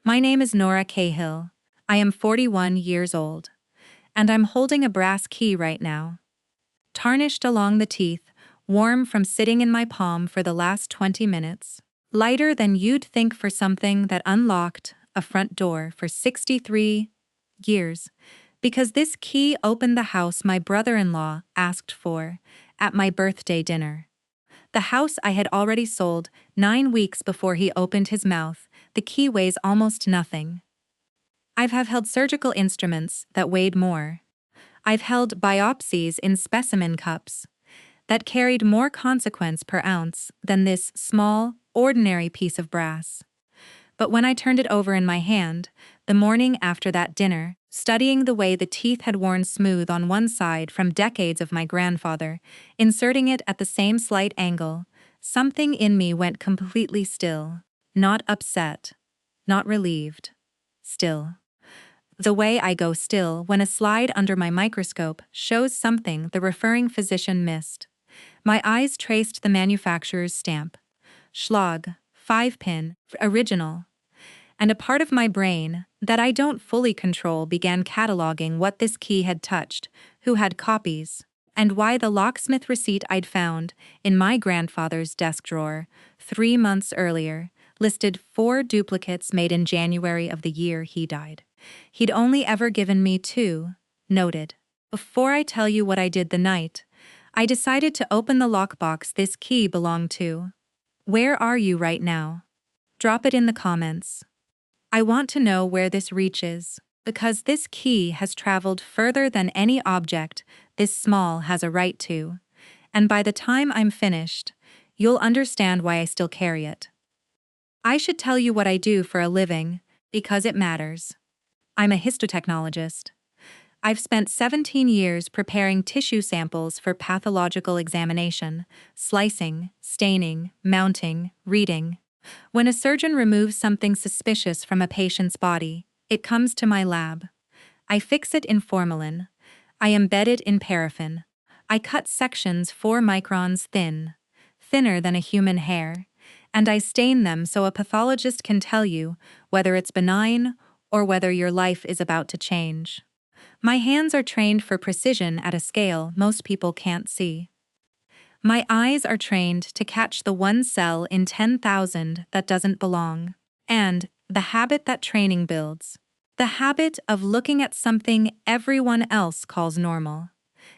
My name is Nora Cahill. I am 41 years old. And I'm holding a brass key right now. Tarnished along the teeth, warm from sitting in my palm for the last 20 minutes. Lighter than you'd think for something that unlocked a front door for 63 years. Because this key opened the house my brother-in-law asked for at my birthday dinner. The house I had already sold 9 weeks before he opened his mouth. The key weighs almost nothing. I've held surgical instruments that weighed more. I've held biopsies in specimen cups that carried more consequence per ounce than this small, ordinary piece of brass. But when I turned it over in my hand, the morning after that dinner, studying the way the teeth had worn smooth on one side from decades of my grandfather, inserting it at the same slight angle, something in me went completely still. Not upset, not relieved. Still. The way I go still when a slide under my microscope shows something the referring physician missed. My eyes traced the manufacturer's stamp. Schlag, 5-pin, original. And a part of my brain that I don't fully control began cataloging what this key had touched, who had copies, and why the locksmith receipt I'd found in my grandfather's desk drawer 3 months earlier listed 4 duplicates made in January of the year he died. He'd only ever given me 2, noted. Before I tell you what I did the night, I decided to open the lockbox this key belonged to. Where are you right now? Drop it in the comments. I want to know where this reaches, because this key has traveled further than any object this small has a right to, and by the time I'm finished, you'll understand why I still carry it. I should tell you what I do for a living, because it matters. I'm a histotechnologist. I've spent 17 years preparing tissue samples for pathological examination, slicing, staining, mounting, reading. When a surgeon removes something suspicious from a patient's body, it comes to my lab. I fix it in formalin. I embed it in paraffin. I cut sections 4 microns thin, thinner than a human hair, and I stain them so a pathologist can tell you whether it's benign or whether your life is about to change. My hands are trained for precision at a scale most people can't see. My eyes are trained to catch the 1 cell in 10,000 that doesn't belong. And the habit that training builds. The habit of looking at something everyone else calls normal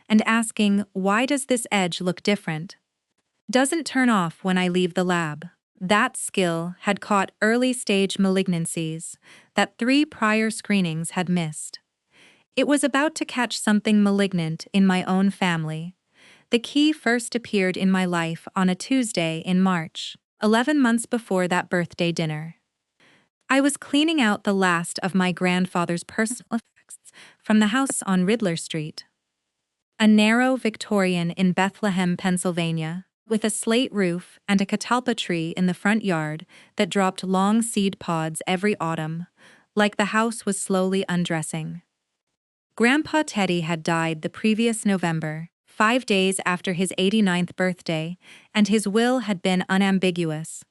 and asking, why does this edge look different? Doesn't turn off when I leave the lab. That skill had caught early-stage malignancies that 3 prior screenings had missed. It was about to catch something malignant in my own family. The key first appeared in my life on a Tuesday in March, 11 months before that birthday dinner. I was cleaning out the last of my grandfather's personal effects from the house on Riddler Street, a narrow Victorian in Bethlehem, Pennsylvania, with a slate roof and a catalpa tree in the front yard that dropped long seed pods every autumn, like the house was slowly undressing. Grandpa Teddy had died the previous November, 5 days after his 89th birthday, and his will had been unambiguous.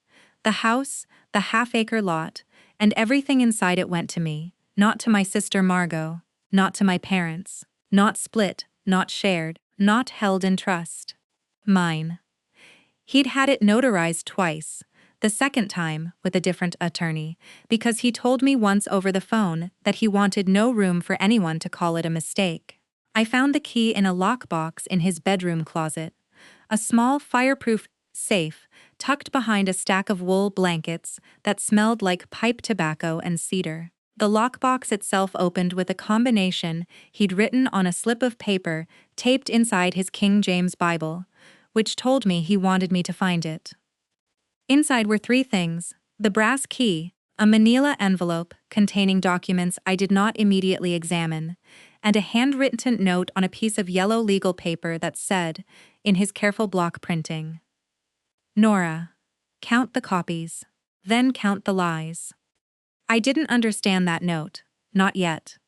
The house, the half-acre lot, and everything inside it went to me, not to my sister Margot, not to my parents, not split, not shared, not held in trust. Mine. He'd had it notarized twice, the second time with a different attorney, because he told me once over the phone that he wanted no room for anyone to call it a mistake. I found the key in a lockbox in his bedroom closet, a small fireproof safe tucked behind a stack of wool blankets that smelled like pipe tobacco and cedar. The lockbox itself opened with a combination he'd written on a slip of paper taped inside his King James Bible, which told me he wanted me to find it. Inside were 3 things: the brass key, a manila envelope containing documents I did not immediately examine, and a handwritten note on a piece of yellow legal paper that said, in his careful block printing, "Nora, count the copies, then count the lies." I didn't understand that note, not yet.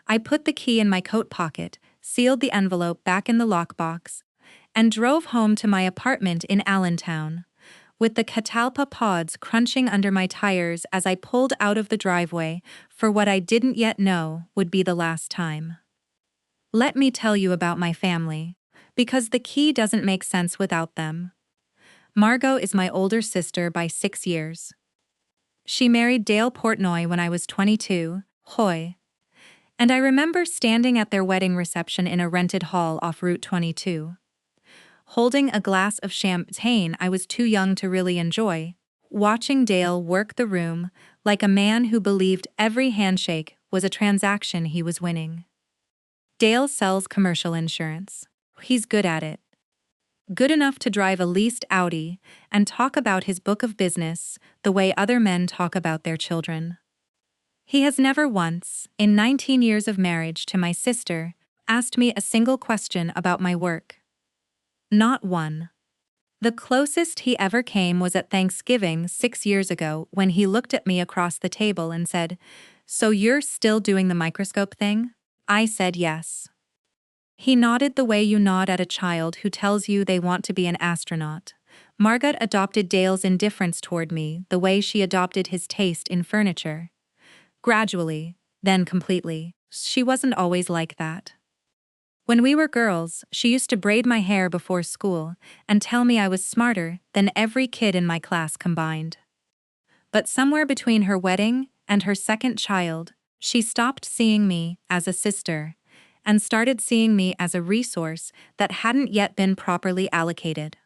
I put the key in my coat pocket, sealed the envelope back in the lockbox, and drove home to my apartment in Allentown, with the catalpa pods crunching under my tires as I pulled out of the driveway for what I didn't yet know would be the last time. Let me tell you about my family, because the key doesn't make sense without them. Margot is my older sister by 6 years. She married Dale Portnoy when I was 22, Hoy. And I remember standing at their wedding reception in a rented hall off Route 22. Holding a glass of champagne I was too young to really enjoy, watching Dale work the room like a man who believed every handshake was a transaction he was winning. Dale sells commercial insurance. He's good at it. Good enough to drive a leased Audi and talk about his book of business the way other men talk about their children. He has never once, in 19 years of marriage to my sister, asked me a single question about my work. Not one. The closest he ever came was at Thanksgiving 6 years ago when he looked at me across the table and said, "So you're still doing the microscope thing?" I said yes. He nodded the way you nod at a child who tells you they want to be an astronaut. Margot adopted Dale's indifference toward me the way she adopted his taste in furniture. Gradually, then completely. She wasn't always like that. When we were girls, she used to braid my hair before school and tell me I was smarter than every kid in my class combined. But somewhere between her wedding and her second child, she stopped seeing me as a sister and started seeing me as a resource that hadn't yet been properly allocated.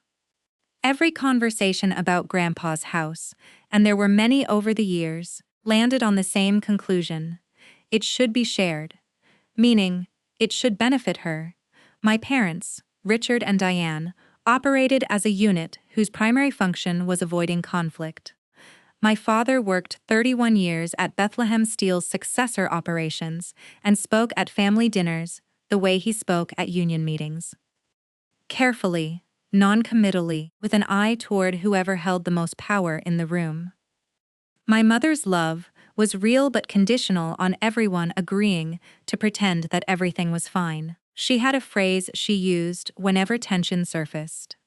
Every conversation about Grandpa's house, and there were many over the years, landed on the same conclusion. It should be shared. Meaning, it should benefit her. My parents, Richard and Diane, operated as a unit whose primary function was avoiding conflict. My father worked 31 years at Bethlehem Steel's successor operations and spoke at family dinners the way he spoke at union meetings. Carefully, non-committally, with an eye toward whoever held the most power in the room. My mother's love was real but conditional on everyone agreeing to pretend that everything was fine. She had a phrase she used whenever tension surfaced.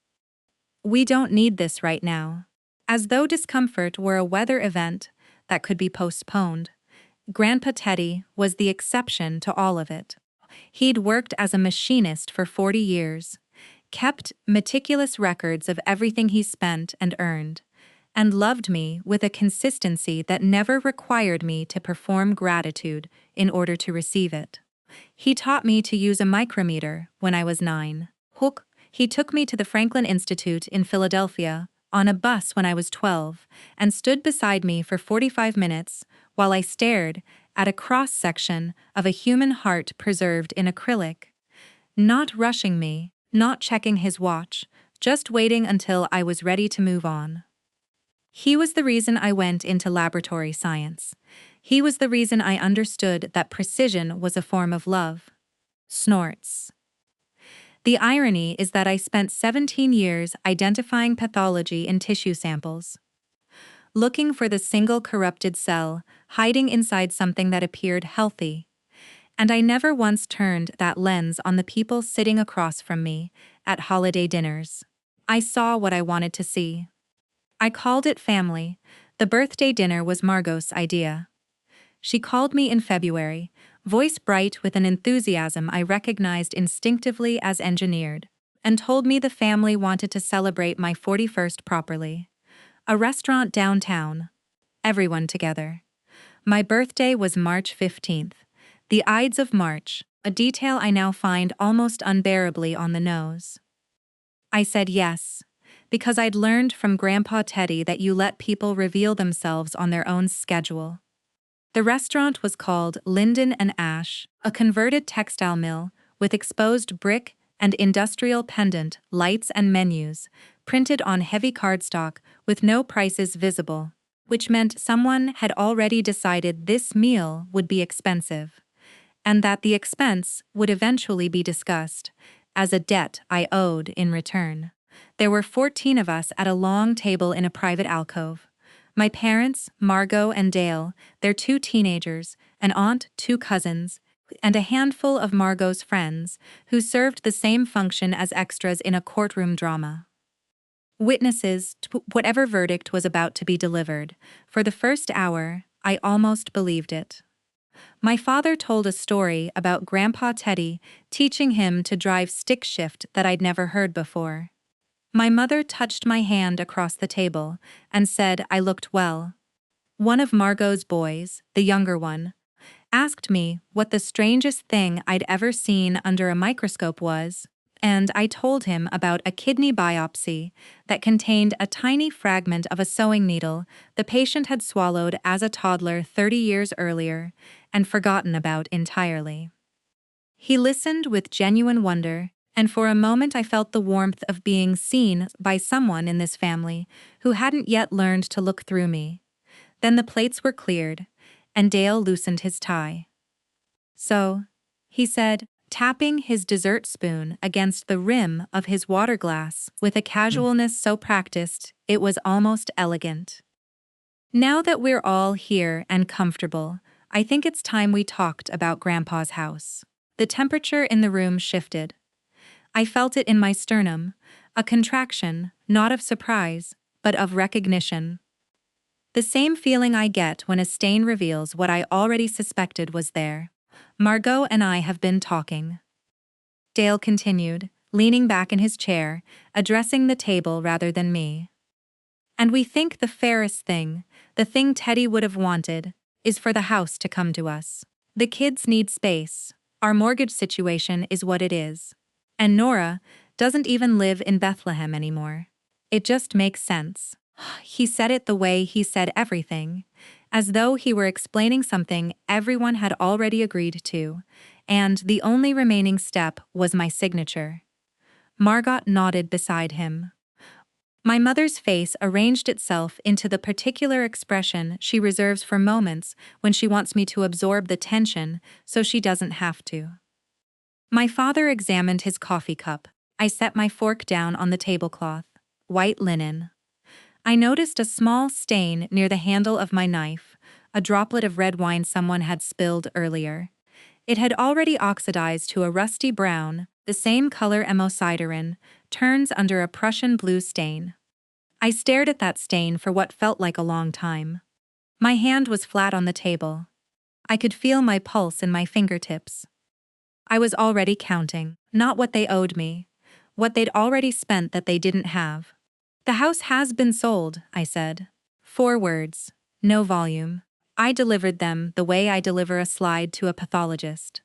"We don't need this right now." As though discomfort were a weather event that could be postponed. Grandpa Teddy was the exception to all of it. He'd worked as a machinist for 40 years, kept meticulous records of everything he spent and earned, and loved me with a consistency that never required me to perform gratitude in order to receive it. He taught me to use a micrometer when I was 9. He took me to the Franklin Institute in Philadelphia on a bus when I was 12 and stood beside me for 45 minutes while I stared at a cross-section of a human heart preserved in acrylic. Not rushing me, not checking his watch, just waiting until I was ready to move on. He was the reason I went into laboratory science. He was the reason I understood that precision was a form of love. Snorts. The irony is that I spent 17 years identifying pathology in tissue samples, looking for the single corrupted cell hiding inside something that appeared healthy. And I never once turned that lens on the people sitting across from me at holiday dinners. I saw what I wanted to see. I called it family. The birthday dinner was Margot's idea. She called me in February, voice bright with an enthusiasm I recognized instinctively as engineered, and told me the family wanted to celebrate my 41st properly. A restaurant downtown. Everyone together. My birthday was March 15th. The Ides of March, a detail I now find almost unbearably on the nose. I said yes, because I'd learned from Grandpa Teddy that you let people reveal themselves on their own schedule. The restaurant was called Linden and Ash, a converted textile mill with exposed brick and industrial pendant lights and menus, printed on heavy cardstock with no prices visible, which meant someone had already decided this meal would be expensive, and that the expense would eventually be discussed as a debt I owed in return. There were 14 of us at a long table in a private alcove. My parents, Margot and Dale, their 2 teenagers, an aunt, 2 cousins, and a handful of Margot's friends, who served the same function as extras in a courtroom drama. Witnesses, whatever verdict was about to be delivered. For the first hour, I almost believed it. My father told a story about Grandpa Teddy teaching him to drive stick shift that I'd never heard before. My mother touched my hand across the table and said I looked well. One of Margot's boys, the younger one, asked me what the strangest thing I'd ever seen under a microscope was, and I told him about a kidney biopsy that contained a tiny fragment of a sewing needle the patient had swallowed as a toddler 30 years earlier and forgotten about entirely. He listened with genuine wonder, and for a moment I felt the warmth of being seen by someone in this family who hadn't yet learned to look through me. Then the plates were cleared, and Dale loosened his tie. "So," he said, tapping his dessert spoon against the rim of his water glass with a casualness so practiced it was almost elegant. "Now that we're all here and comfortable, I think it's time we talked about Grandpa's house." The temperature in the room shifted. I felt it in my sternum, a contraction, not of surprise, but of recognition. The same feeling I get when a stain reveals what I already suspected was there. "Margot and I have been talking," Dale continued, leaning back in his chair, addressing the table rather than me. "And we think the fairest thing, the thing Teddy would have wanted, is for the house to come to us. The kids need space. Our mortgage situation is what it is. And Nora doesn't even live in Bethlehem anymore. It just makes sense." He said it the way he said everything, as though he were explaining something everyone had already agreed to, and the only remaining step was my signature. Margot nodded beside him. My mother's face arranged itself into the particular expression she reserves for moments when she wants me to absorb the tension so she doesn't have to. My father examined his coffee cup. I set my fork down on the tablecloth. White linen. I noticed a small stain near the handle of my knife, a droplet of red wine someone had spilled earlier. It had already oxidized to a rusty brown, the same color emociderin turns under a Prussian blue stain. I stared at that stain for what felt like a long time. My hand was flat on the table. I could feel my pulse in my fingertips. I was already counting, not what they owed me, what they'd already spent that they didn't have. "The house has been sold," I said. 4 words, no volume. I delivered them the way I deliver a slide to a pathologist.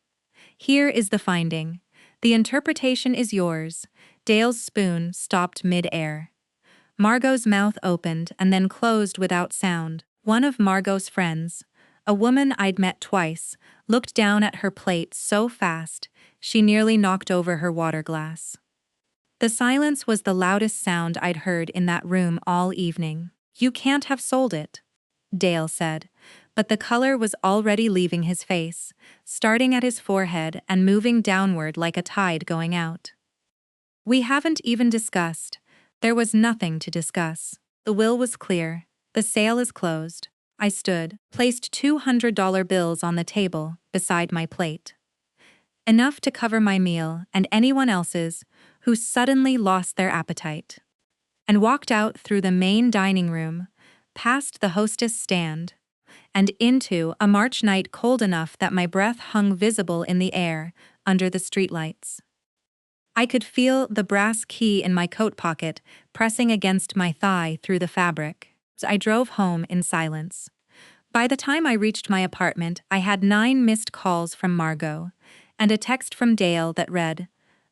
"Here is the finding. The interpretation is yours." Dale's spoon stopped mid-air. Margot's mouth opened and then closed without sound. One of Margot's friends, a woman I'd met twice, looked down at her plate so fast she nearly knocked over her water glass. The silence was the loudest sound I'd heard in that room all evening. "You can't have sold it," Dale said, but the color was already leaving his face, starting at his forehead and moving downward like a tide going out. "We haven't even discussed." There was nothing to discuss. The will was clear. The sale is closed. I stood, placed $200 bills on the table beside my plate. Enough to cover my meal and anyone else's who suddenly lost their appetite. And walked out through the main dining room, past the hostess stand, and into a March night cold enough that my breath hung visible in the air under the streetlights. I could feel the brass key in my coat pocket pressing against my thigh through the fabric. I drove home in silence. By the time I reached my apartment, I had 9 missed calls from Margot, and a text from Dale that read,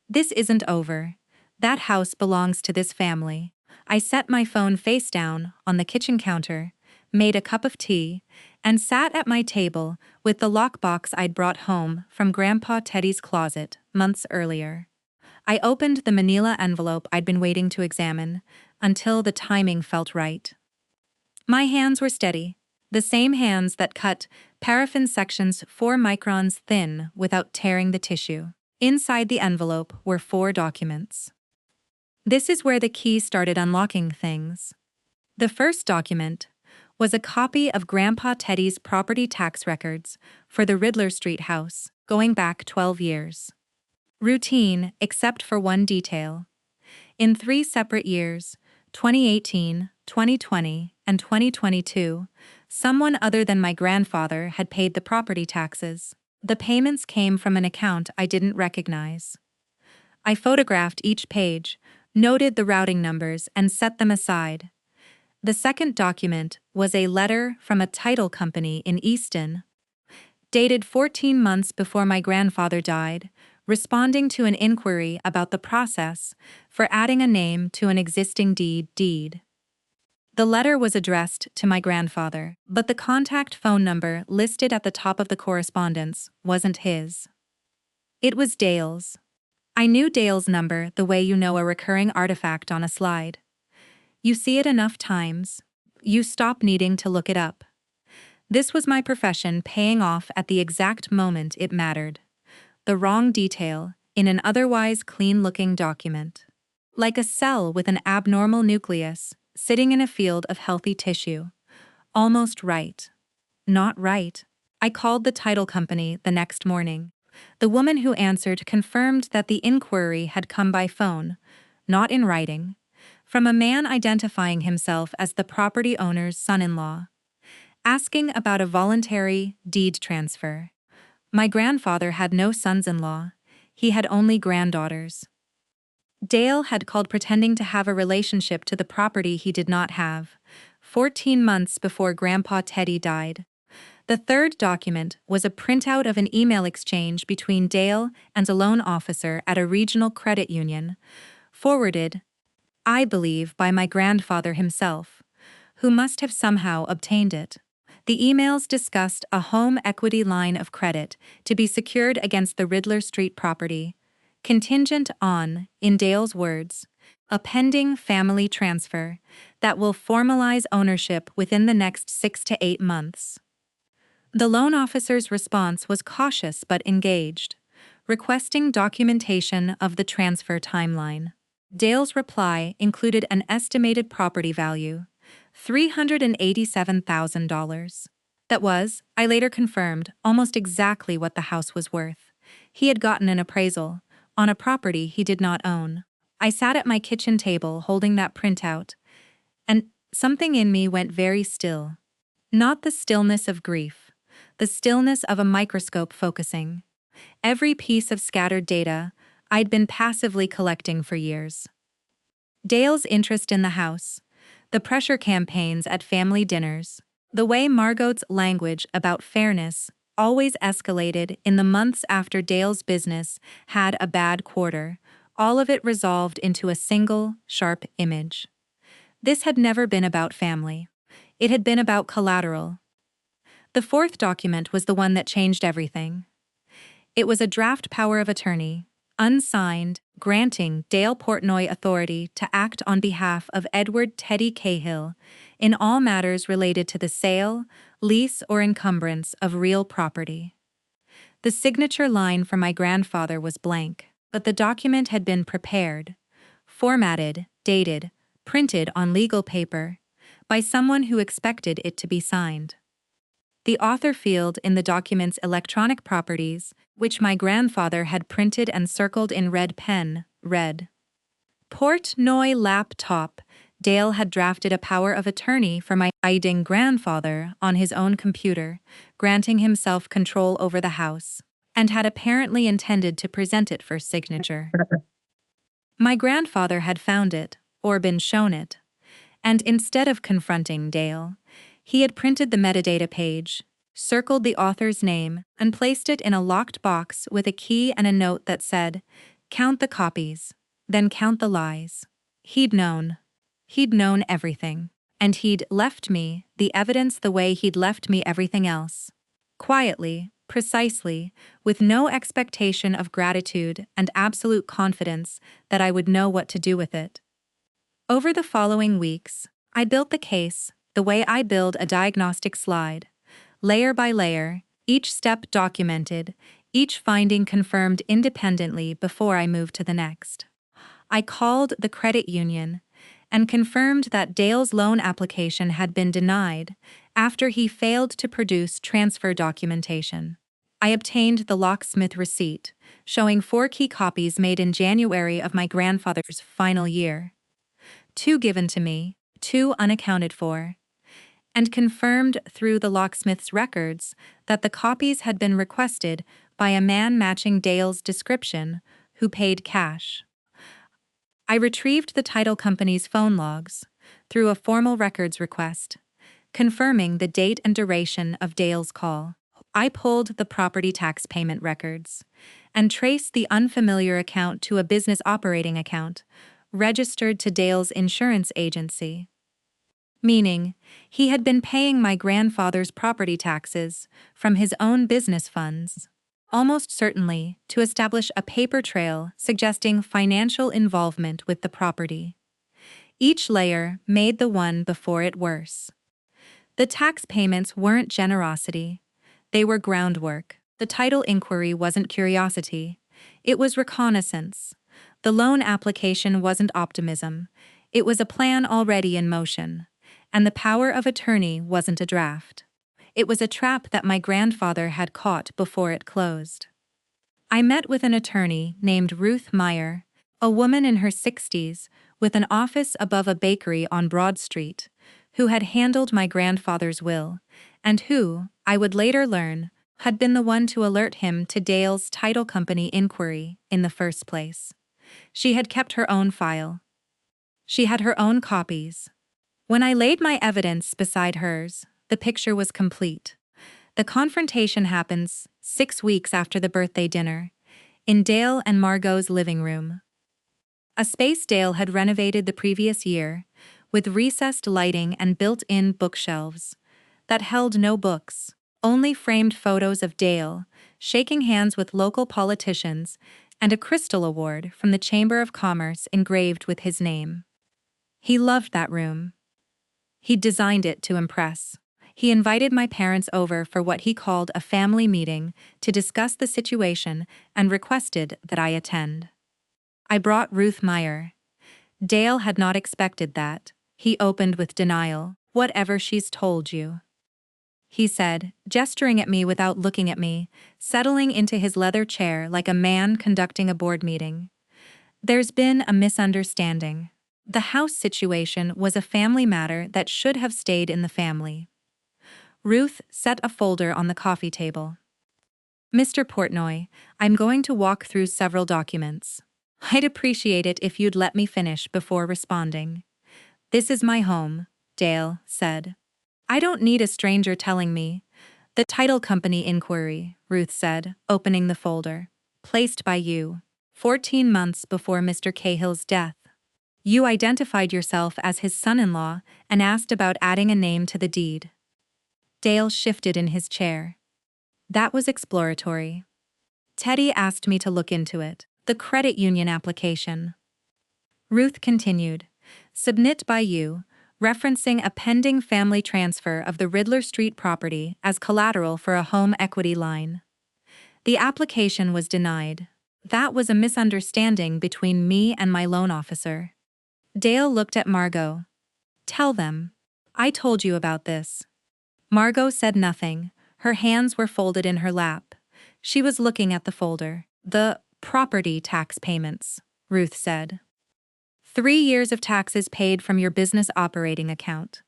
"This isn't over. That house belongs to this family." I set my phone face down on the kitchen counter, made a cup of tea, and sat at my table with the lockbox I'd brought home from Grandpa Teddy's closet months earlier. I opened the manila envelope I'd been waiting to examine until the timing felt right. My hands were steady, the same hands that cut paraffin sections 4 microns thin without tearing the tissue. Inside the envelope were 4 documents. This is where the key started unlocking things. The first document was a copy of Grandpa Teddy's property tax records for the Riddler Street house, going back 12 years. Routine, except for one detail. In 3 separate years, 2018, 2020, and 2022, someone other than my grandfather had paid the property taxes. The payments came from an account I didn't recognize. I photographed each page, noted the routing numbers, and set them aside. The second document was a letter from a title company in Easton, dated 14 months before my grandfather died, responding to an inquiry about the process for adding a name to an existing deed. The letter was addressed to my grandfather, but the contact phone number listed at the top of the correspondence wasn't his. It was Dale's. I knew Dale's number the way you know a recurring artifact on a slide. You see it enough times, you stop needing to look it up. This was my profession paying off at the exact moment it mattered. The wrong detail in an otherwise clean-looking document. Like a cell with an abnormal nucleus, sitting in a field of healthy tissue. Almost right. Not right. I called the title company the next morning. The woman who answered confirmed that the inquiry had come by phone, not in writing, from a man identifying himself as the property owner's son-in-law, asking about a voluntary deed transfer. My grandfather had no sons-in-law, he had only granddaughters. Dale had called pretending to have a relationship to the property he did not have, 14 months before Grandpa Teddy died. The third document was a printout of an email exchange between Dale and a loan officer at a regional credit union, forwarded, I believe, by my grandfather himself, who must have somehow obtained it. The emails discussed a home equity line of credit to be secured against the Riddler Street property, contingent on, in Dale's words, a pending family transfer that will formalize ownership within the next 6 to 8 months. The loan officer's response was cautious but engaged, requesting documentation of the transfer timeline. Dale's reply included an estimated property value, $387,000. That was, I later confirmed, almost exactly what the house was worth. He had gotten an appraisal on a property he did not own. I sat at my kitchen table holding that printout, and something in me went very still. Not the stillness of grief, the stillness of a microscope focusing. Every piece of scattered data I'd been passively collecting for years. Dale's interest in the house, the pressure campaigns at family dinners, the way Margot's language about fairness always escalated in the months after Dale's business had a bad quarter, all of it resolved into a single, sharp image. This had never been about family. It had been about collateral. The fourth document was the one that changed everything. It was a draft power of attorney, unsigned, granting Dale Portnoy authority to act on behalf of Edward Teddy Cahill in all matters related to the sale, lease, or encumbrance of real property. The signature line for my grandfather was blank, but the document had been prepared, formatted, dated, printed on legal paper, by someone who expected it to be signed. The author field in the document's electronic properties, which my grandfather had printed and circled in red pen, read, Portnoy laptop. Dale had drafted a power of attorney for my dying grandfather on his own computer, granting himself control over the house, and had apparently intended to present it for signature. My grandfather had found it, or been shown it, and instead of confronting Dale, he had printed the metadata page, circled the author's name, and placed it in a locked box with a key and a note that said, Count the copies, then count the lies. He'd known. He'd known everything. And he'd left me the evidence the way he'd left me everything else. Quietly, precisely, with no expectation of gratitude and absolute confidence that I would know what to do with it. Over the following weeks, I built the case the way I build a diagnostic slide, layer by layer, each step documented, each finding confirmed independently before I moved to the next. I called the credit union and confirmed that Dale's loan application had been denied after he failed to produce transfer documentation. I obtained the locksmith receipt, showing 4 key copies made in January of my grandfather's final year. 2 given to me, 2 unaccounted for, and confirmed through the locksmith's records that the copies had been requested by a man matching Dale's description, who paid cash. I retrieved the title company's phone logs through a formal records request, confirming the date and duration of Dale's call. I pulled the property tax payment records and traced the unfamiliar account to a business operating account registered to Dale's insurance agency, meaning he had been paying my grandfather's property taxes from his own business funds, almost certainly to establish a paper trail suggesting financial involvement with the property. Each layer made the one before it worse. The tax payments weren't generosity, they were groundwork. The title inquiry wasn't curiosity, it was reconnaissance. The loan application wasn't optimism, it was a plan already in motion. And the power of attorney wasn't a draft. It was a trap that my grandfather had caught before it closed. I met with an attorney named Ruth Meyer, a woman in her 60s with an office above a bakery on Broad Street, who had handled my grandfather's will, and who, I would later learn, had been the one to alert him to Dale's title company inquiry in the first place. She had kept her own file. She had her own copies. When I laid my evidence beside hers, the picture was complete. The confrontation happens 6 weeks after the birthday dinner, in Dale and Margot's living room. A space Dale had renovated the previous year, with recessed lighting and built-in bookshelves that held no books, only framed photos of Dale, shaking hands with local politicians, and a Crystal Award from the Chamber of Commerce engraved with his name. He loved that room. He designed it to impress. He invited my parents over for what he called a family meeting to discuss the situation and requested that I attend. I brought Ruth Meyer. Dale had not expected that. He opened with denial. "Whatever she's told you," he said, gesturing at me without looking at me, settling into his leather chair like a man conducting a board meeting. "There's been a misunderstanding. The house situation was a family matter that should have stayed in the family." Ruth set a folder on the coffee table. "Mr. Portnoy, I'm going to walk through several documents. I'd appreciate it if you'd let me finish before responding." "This is my home," Dale said. "I don't need a stranger telling me." "The title company inquiry," Ruth said, opening the folder. "Placed by you 14 months before Mr. Cahill's death. You identified yourself as his son-in-law and asked about adding a name to the deed." Dale shifted in his chair. "That was exploratory. Teddy asked me to look into it. The credit union application." Ruth continued. "Submit by you, referencing a pending family transfer of the Riddler Street property as collateral for a home equity line. The application was denied. That was a misunderstanding between me and my loan officer." Dale looked at Margot. "Tell them. I told you about this." Margot said nothing. Her hands were folded in her lap. She was looking at the folder. "The property tax payments," Ruth said. 3 years of taxes paid from your business operating account,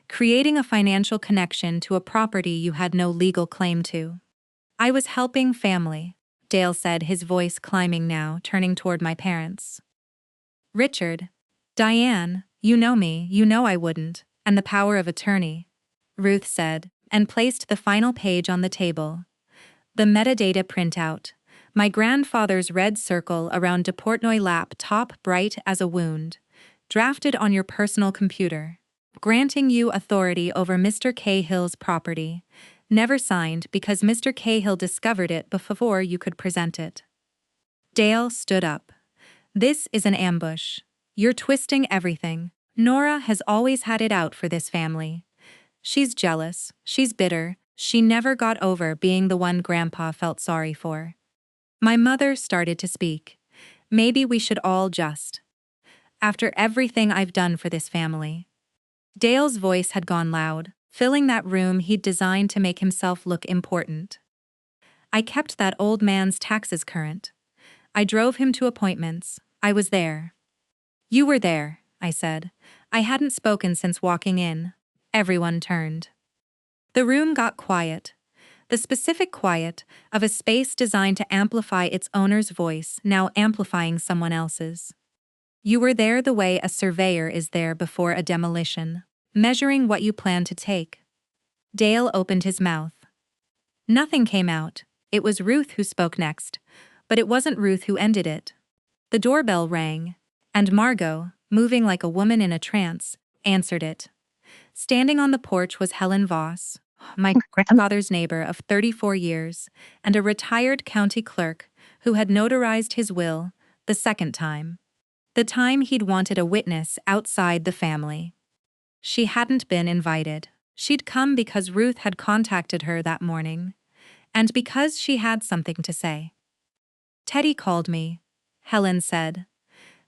creating a financial connection to a property you had no legal claim to. "I was helping family," Dale said, his voice climbing now, turning toward my parents. "Richard, Diane, you know me, you know I wouldn't, and the power of attorney," Ruth said, and placed the final page on the table. The metadata printout. My grandfather's red circle around DePortnoy lap top bright as a wound. Drafted on your personal computer. Granting you authority over Mr. Cahill's property. Never signed because Mr. Cahill discovered it before you could present it. Dale stood up. "This is an ambush. You're twisting everything. Nora has always had it out for this family. She's jealous, she's bitter, she never got over being the one Grandpa felt sorry for." My mother started to speak. "Maybe we should all just. After everything I've done for this family." Dale's voice had gone loud, filling that room he'd designed to make himself look important. "I kept that old man's taxes current. I drove him to appointments. I was there." "You were there," I said. I hadn't spoken since walking in. Everyone turned. The room got quiet. The specific quiet of a space designed to amplify its owner's voice, now amplifying someone else's. You were there the way a surveyor is there before a demolition, measuring what you plan to take. Dale opened his mouth. Nothing came out. It was Ruth who spoke next, but it wasn't Ruth who ended it. The doorbell rang, and Margot, moving like a woman in a trance, answered it. Standing on the porch was Helen Voss, my grandfather's neighbor of 34 years, and a retired county clerk who had notarized his will the second time. The time he'd wanted a witness outside the family. She hadn't been invited. She'd come because Ruth had contacted her that morning, and because she had something to say. Teddy called me, Helen said.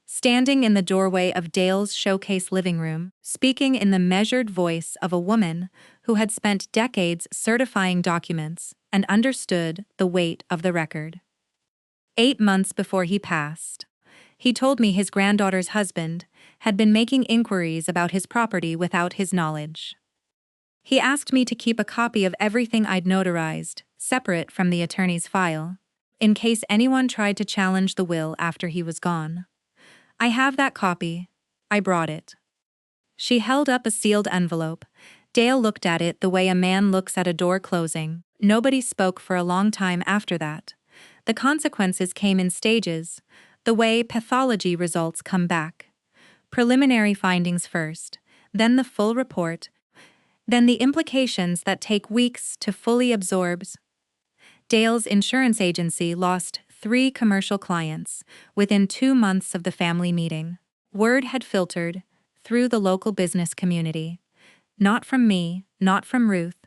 Standing in the doorway of Dale's showcase living room, speaking in the measured voice of a woman who had spent decades certifying documents and understood the weight of the record. 8 months before he passed, he told me his granddaughter's husband had been making inquiries about his property without his knowledge. He asked me to keep a copy of everything I'd notarized, separate from the attorney's file, in case anyone tried to challenge the will after he was gone. I have that copy. I brought it. She held up a sealed envelope. Dale looked at it the way a man looks at a door closing. Nobody spoke for a long time after that. The consequences came in stages, the way pathology results come back. Preliminary findings first, then the full report, then the implications that take weeks to fully absorb. Dale's insurance agency lost 3 commercial clients within 2 months of the family meeting. Word had filtered through the local business community, not from me, not from Ruth,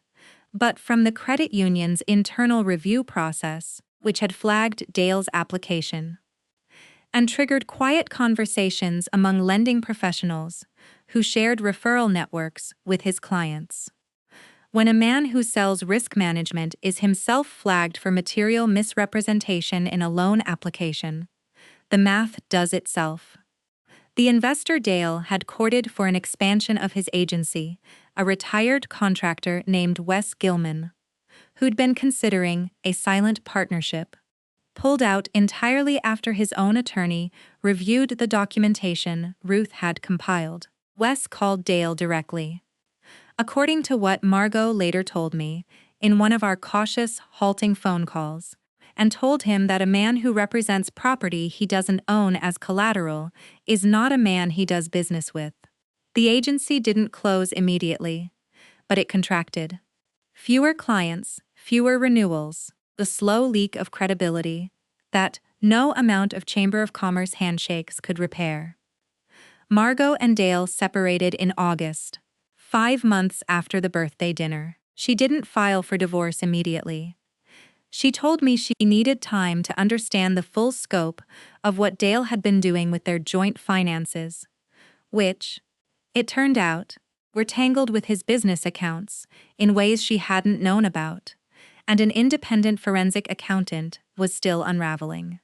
but from the credit union's internal review process, which had flagged Dale's application, and triggered quiet conversations among lending professionals who shared referral networks with his clients. When a man who sells risk management is himself flagged for material misrepresentation in a loan application, the math does itself. The investor Dale had courted for an expansion of his agency, a retired contractor named Wes Gilman, who'd been considering a silent partnership, pulled out entirely after his own attorney reviewed the documentation Ruth had compiled. Wes called Dale directly. According to what Margot later told me, in one of our cautious, halting phone calls, and told him that a man who represents property he doesn't own as collateral is not a man he does business with. The agency didn't close immediately, but it contracted. Fewer clients, fewer renewals, the slow leak of credibility that no amount of Chamber of Commerce handshakes could repair. Margot and Dale separated in August, 5 months after the birthday dinner. She didn't file for divorce immediately. She told me she needed time to understand the full scope of what Dale had been doing with their joint finances, which, it turned out, were tangled with his business accounts in ways she hadn't known about, and an independent forensic accountant was still unraveling.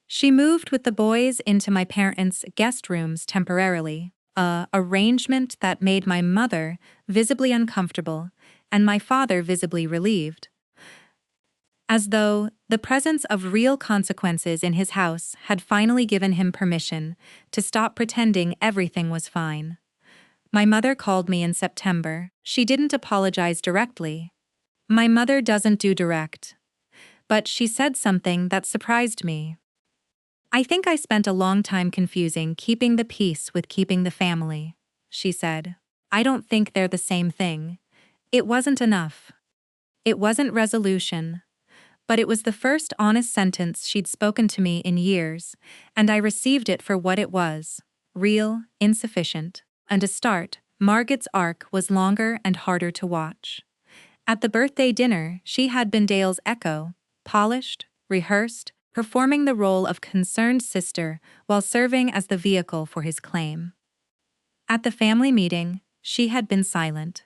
She moved with the boys into my parents' guest rooms temporarily, a arrangement that made my mother visibly uncomfortable and my father visibly relieved, as though the presence of real consequences in his house had finally given him permission to stop pretending everything was fine. My mother called me in September. She didn't apologize directly. My mother doesn't do direct. But she said something that surprised me. I think I spent a long time confusing keeping the peace with keeping the family, she said. I don't think they're the same thing. It wasn't enough. It wasn't resolution. But it was the first honest sentence she'd spoken to me in years, and I received it for what it was, real, insufficient. And to start, Margot's arc was longer and harder to watch. At the birthday dinner, she had been Dale's echo, polished, rehearsed, performing the role of concerned sister while serving as the vehicle for his claim. At the family meeting, she had been silent,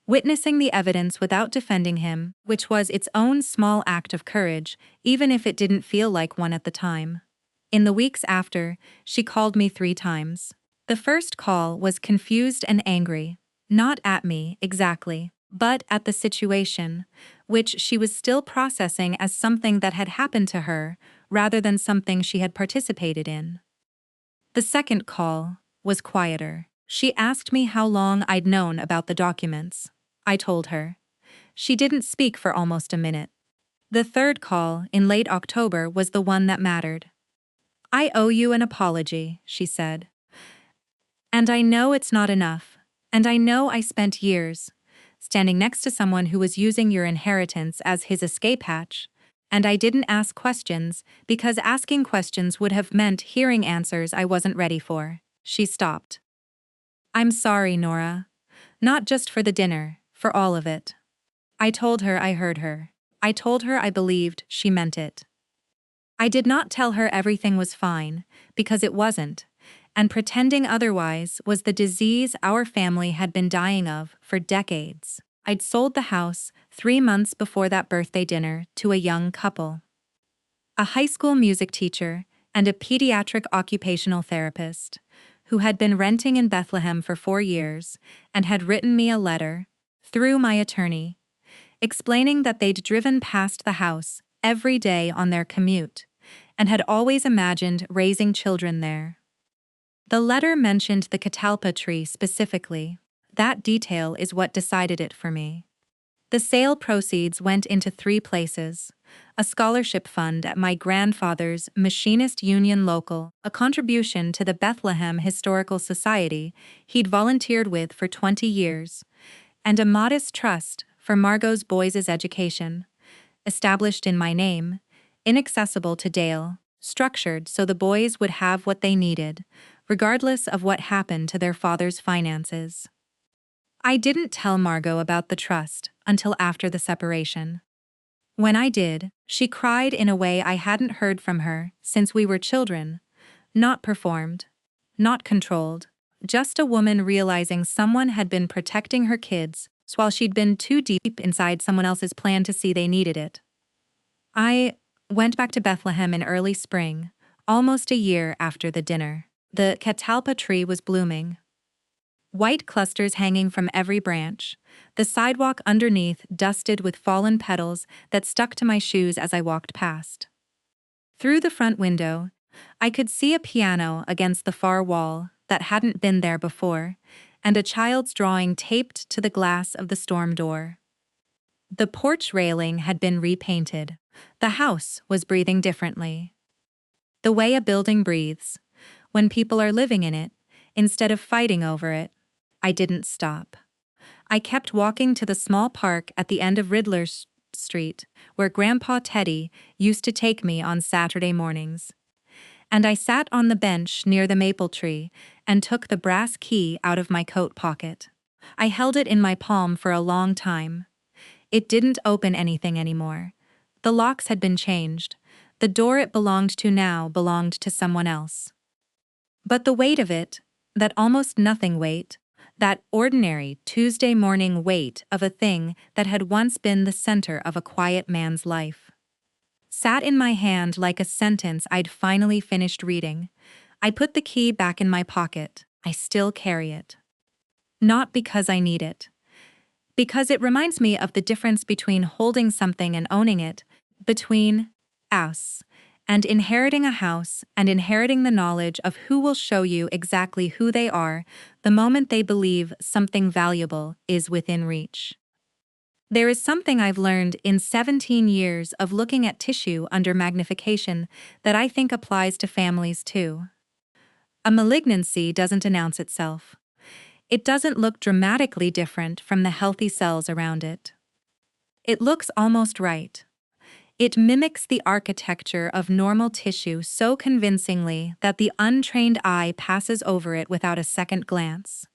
witnessing the evidence without defending him, which was its own small act of courage, even if it didn't feel like one at the time. In the weeks after, she called me 3 times. The first call was confused and angry, not at me exactly, but at the situation, which she was still processing as something that had happened to her rather than something she had participated in. The second call was quieter. She asked me how long I'd known about the documents. I told her. She didn't speak for almost a minute. The third call, in late October, was the one that mattered. "I owe you an apology," she said. "And I know it's not enough. And I know I spent years standing next to someone who was using your inheritance as his escape hatch. And I didn't ask questions because asking questions would have meant hearing answers I wasn't ready for." She stopped. "I'm sorry, Nora. Not just for the dinner, for all of it." I told her I heard her. I told her I believed she meant it. I did not tell her everything was fine, because it wasn't, and pretending otherwise was the disease our family had been dying of for decades. I'd sold the house 3 months before that birthday dinner to a young couple. A high school music teacher and a pediatric occupational therapist who had been renting in Bethlehem for 4 years and had written me a letter, through my attorney, explaining that they'd driven past the house every day on their commute and had always imagined raising children there. The letter mentioned the catalpa tree specifically. That detail is what decided it for me. The sale proceeds went into 3 places: a scholarship fund at my grandfather's Machinist Union Local, a contribution to the Bethlehem Historical Society he'd volunteered with for 20 years, and a modest trust for Margot's boys' education, established in my name, inaccessible to Dale, structured so the boys would have what they needed, regardless of what happened to their father's finances. I didn't tell Margot about the trust until after the separation. When I did, she cried in a way I hadn't heard from her since we were children, not performed, not controlled, just a woman realizing someone had been protecting her kids while she'd been too deep inside someone else's plan to see they needed it. I went back to Bethlehem in early spring, almost a year after the dinner. The catalpa tree was blooming. White clusters hanging from every branch, the sidewalk underneath dusted with fallen petals that stuck to my shoes as I walked past. Through the front window, I could see a piano against the far wall that hadn't been there before, and a child's drawing taped to the glass of the storm door. The porch railing had been repainted. The house was breathing differently. The way a building breathes, when people are living in it, instead of fighting over it. I didn't stop. I kept walking to the small park at the end of Riddler Street, where Grandpa Teddy used to take me on Saturday mornings. And I sat on the bench near the maple tree and took the brass key out of my coat pocket. I held it in my palm for a long time. It didn't open anything anymore. The locks had been changed. The door it belonged to now belonged to someone else. But the weight of it, that almost nothing weight, that ordinary Tuesday morning weight of a thing that had once been the center of a quiet man's life, sat in my hand like a sentence I'd finally finished reading. I put the key back in my pocket. I still carry it. Not because I need it. Because it reminds me of the difference between holding something and owning it, between us and inheriting a house and inheriting the knowledge of who will show you exactly who they are the moment they believe something valuable is within reach. There is something I've learned in 17 years of looking at tissue under magnification that I think applies to families too. A malignancy doesn't announce itself. It doesn't look dramatically different from the healthy cells around it. It looks almost right. It mimics the architecture of normal tissue so convincingly that the untrained eye passes over it without a second glance.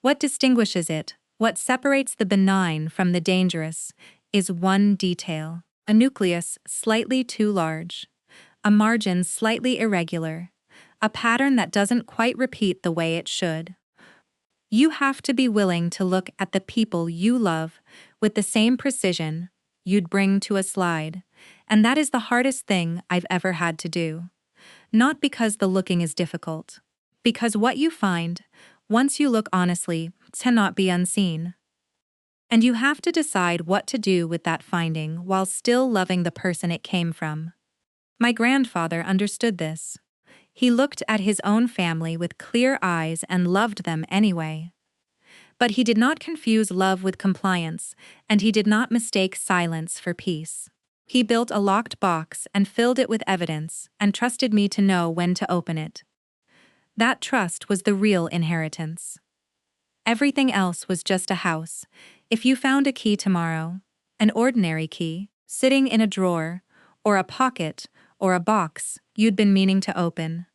What distinguishes it, what separates the benign from the dangerous, is one detail: a nucleus slightly too large, a margin slightly irregular, a pattern that doesn't quite repeat the way it should. You have to be willing to look at the people you love with the same precision you'd bring to a slide, and that is the hardest thing I've ever had to do. Not because the looking is difficult, Because what you find, once you look honestly, cannot be unseen. And you have to decide what to do with that finding while still loving the person it came from. My grandfather understood this. He looked at his own family with clear eyes and loved them anyway. But he did not confuse love with compliance, and he did not mistake silence for peace. He built a locked box and filled it with evidence and trusted me to know when to open it. That trust was the real inheritance. Everything else was just a house. If you found a key tomorrow, an ordinary key, sitting in a drawer, or a pocket, or a box you'd been meaning to open,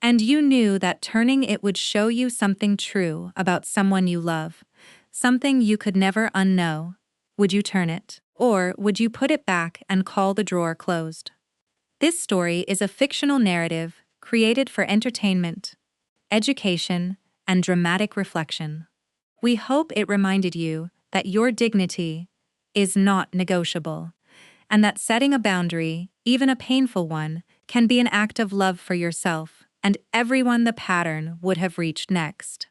and you knew that turning it would show you something true about someone you love, something you could never unknow, would you turn it, or would you put it back and call the drawer closed? This story is a fictional narrative created for entertainment, education, and dramatic reflection. We hope it reminded you that your dignity is not negotiable, and that setting a boundary, even a painful one, can be an act of love for yourself and everyone the pattern would have reached next.